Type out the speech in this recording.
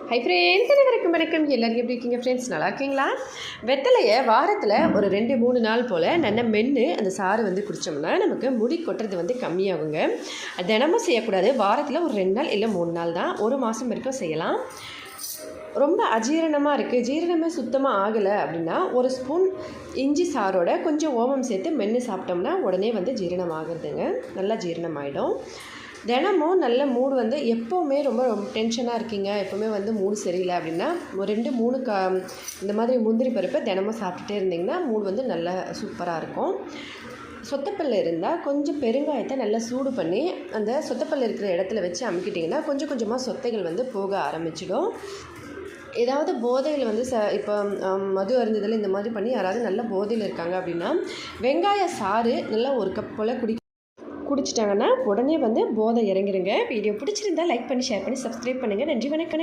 Hi friends, அனைவருக்கும் வணக்கம். எல்லோரும் எப்படி இருக்கீங்க ஃப்ரெண்ட்ஸ்? நல்லா இருக்கீங்களா? வெத்தலையை வாரத்தில் ஒரு 2-3 நாள் போல் நல்லா மென்று அந்த சாறு வந்து குடித்தோம்னா நமக்கு முடி கொட்டுறது வந்து கம்மியாகுங்க. தினமும் செய்யக்கூடாது. வாரத்தில் ஒரு 2 நாள் இல்லை 3 நாள் தான். 1 மாதம் வரைக்கும் செய்யலாம். ரொம்ப அஜீரணமாக இருக்குது, ஜீரணமே சுத்தமாக ஆகலை அப்படின்னா 1 ஸ்பூன் இஞ்சி சாரோட கொஞ்சம் ஓமம் சேர்த்து மென்று சாப்பிட்டோம்னா உடனே வந்து ஜீரணம் ஆகுதுங்க. நல்லா ஜீரணம் ஆகிடும். தினமும் நல்ல மூடு வந்து எப்போவுமே ரொம்ப டென்ஷனாக இருக்கீங்க, எப்போவுமே வந்து மூடு சரியில்லை அப்படின்னா ஒரு 2-3 இந்த மாதிரி முந்திரி பருப்பை தினமும் சாப்பிட்டுட்டே இருந்திங்கன்னா மூடு வந்து நல்லா சூப்பராக இருக்கும். சொத்தப்பல் இருந்தால் கொஞ்சம் பெருங்காயத்தை நல்லா சூடு பண்ணி அந்த சொத்தப்பல் இருக்கிற இடத்துல வச்சு அமுக்கிட்டிங்கன்னா கொஞ்சம் கொஞ்சமாக சொத்தைகள் வந்து போக ஆரம்பிச்சிடும். ஏதாவது போதையில் வந்து இப்போ மது அருந்துதல் இந்த மாதிரி பண்ணி யாராவது நல்ல போதையில் இருக்காங்க அப்படின்னா வெங்காய சாறு நல்லா 1 கப் போல் குடிச்சிட்டாங்கன்னா உடனே வந்து போதை இறங்கிடுங்க. வீடியோ பிடிச்சிருந்தால் லைக் பண்ணி ஷேர் பண்ணி சப்ஸ்கிரைப் பண்ணுங்கள். நன்றி, வணக்கம்.